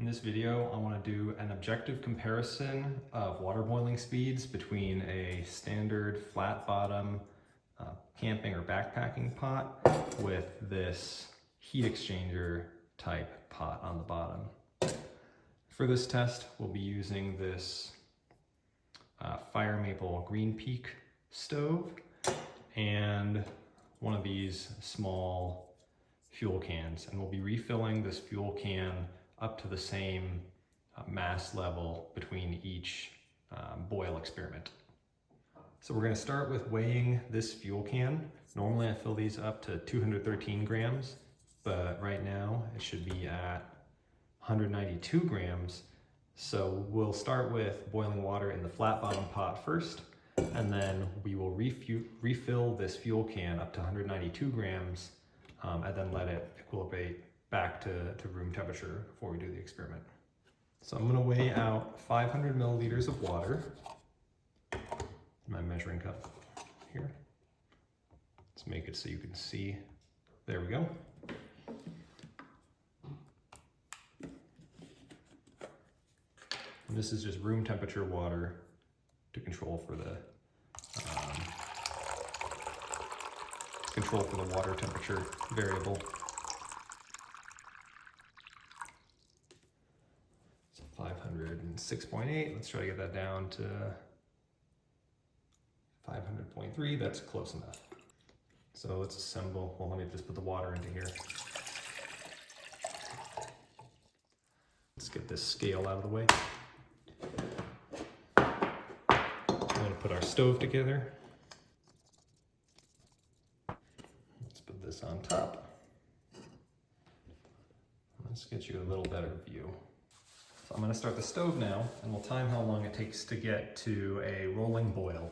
In this video, I want to do an objective comparison of water boiling speeds between a standard flat bottom camping or backpacking pot with this heat exchanger type pot on the bottom. For this test, we'll be using this Firemaple Green Peak stove and one of these small fuel cans, and we'll be refilling this fuel can up to the same mass level between each boil experiment. So we're going to start with weighing this fuel can. Normally I fill these up to 213 grams, but right now it should be at 192 grams. So we'll start with boiling water in the flat bottom pot first, and then we will refill this fuel can up to 192 grams and then let it equilibrate back to room temperature before we do the experiment. So I'm going to weigh out 500 milliliters of water. My measuring cup here. Let's make it so you can see. There we go. And this is just room temperature water to control for the water temperature variable. So 506.8. Let's try to get that down to 500.3. That's close enough. So let's assemble. Well, let me just put the water into here. Let's get this scale out of the way. We're going to put our stove together. Let's put this on top. Let's get you a little better view. So I'm going to start the stove now, and we'll time how long it takes to get to a rolling boil.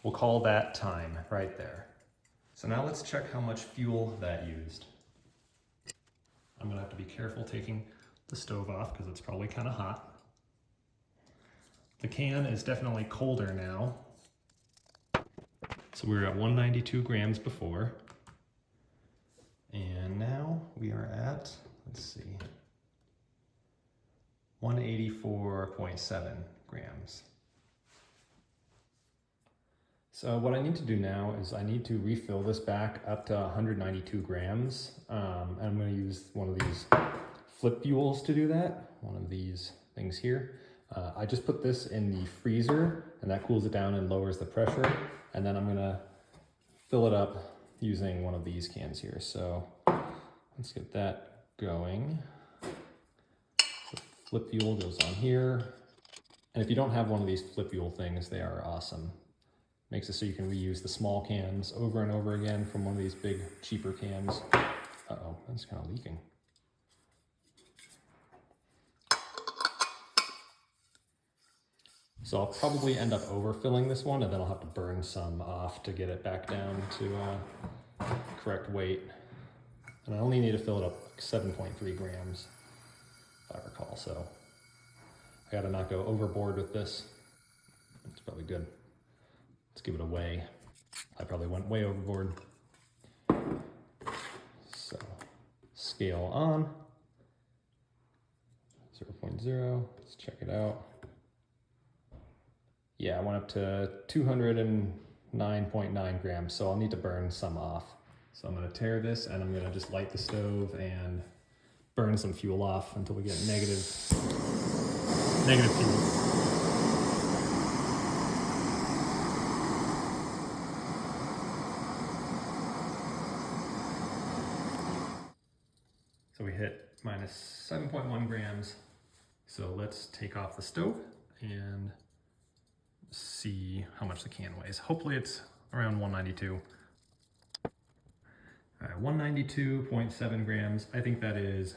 We'll call that time right there. So now let's check how much fuel that used. I'm gonna have to be careful taking the stove off because it's probably kind of hot. The can is definitely colder now. So we were at 192 grams before. And now we are at, let's see, 184.7 grams. So what I need to do now is I need to refill this back up to 192 grams. And I'm going to use one of these flip fuels to do that. One of these things here. I just put this in the freezer and that cools it down and lowers the pressure. And then I'm going to fill it up using one of these cans here. So let's get that going. So flip fuel goes on here. And if you don't have one of these flip fuel things, they are awesome. Makes it so you can reuse the small cans over and over again from one of these big, cheaper cans. Uh-oh, that's kind of leaking. So I'll probably end up overfilling this one, and then I'll have to burn some off to get it back down to correct weight. And I only need to fill it up 7.3 grams, if I recall. So I gotta not go overboard with this. It's probably good. Let's give it a weigh. I probably went way overboard. So scale on, 0.0, let's check it out. Yeah, I went up to 209.9 grams, so I'll need to burn some off. So I'm gonna tear this and I'm gonna just light the stove and burn some fuel off until we get negative fuel. So we hit minus 7.1 grams. So let's take off the stove and see how much the can weighs. Hopefully it's around 192. All right, 192.7 grams. I think that is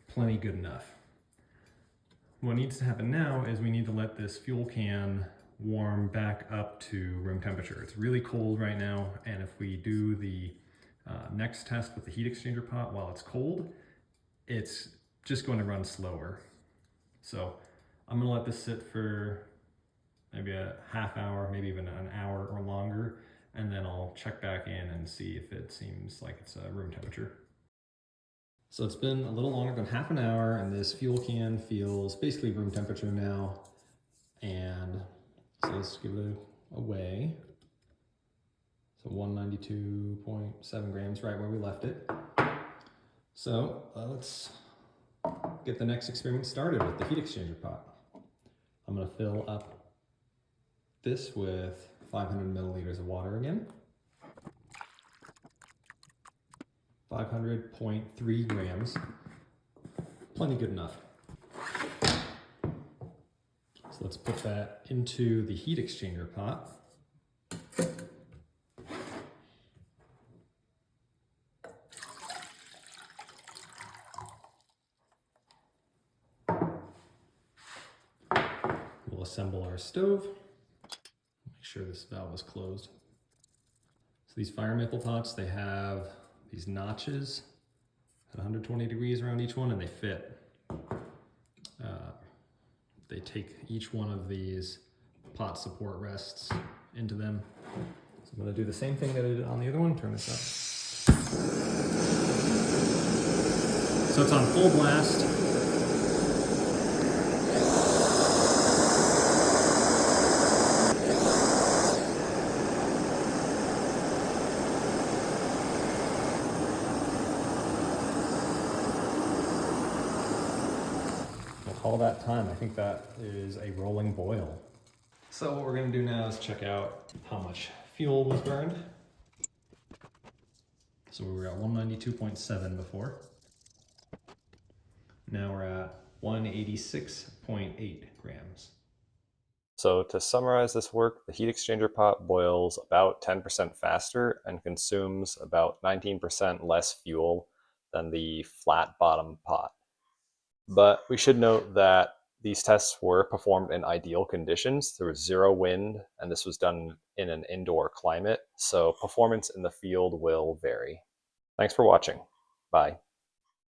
plenty good enough. What needs to happen now is we need to let this fuel can warm back up to room temperature. It's really cold right now, and if we do the Next test with the heat exchanger pot, while it's cold, it's just going to run slower. So I'm gonna let this sit for maybe a half hour, maybe even an hour or longer, and then I'll check back in and see if it seems like it's room temperature. So it's been a little longer than half an hour, and this fuel can feels basically room temperature now. And so let's give it a weigh. So 192.7 grams, right where we left it. So let's get the next experiment started with the heat exchanger pot. I'm gonna fill up this with 500 milliliters of water again. 500.3 grams, plenty good enough. So let's put that into the heat exchanger pot. We'll assemble our stove. Make sure this valve is closed. So these Firemaple pots, they have these notches at 120 degrees around each one, and they fit. They take each one of these pot support rests into them. So I'm going to do the same thing that I did on the other one. Turn this up. So it's on full blast. All that time, I think that is a rolling boil. So what we're going to do now is check out how much fuel was burned. So we were at 192.7 before. Now we're at 186.8 grams. So to summarize this work, the heat exchanger pot boils about 10% faster and consumes about 19% less fuel than the flat bottom pot. But we should note that these tests were performed in ideal conditions. There was zero wind, and this was done in an indoor climate, so performance in the field will vary. Thanks for watching. Bye.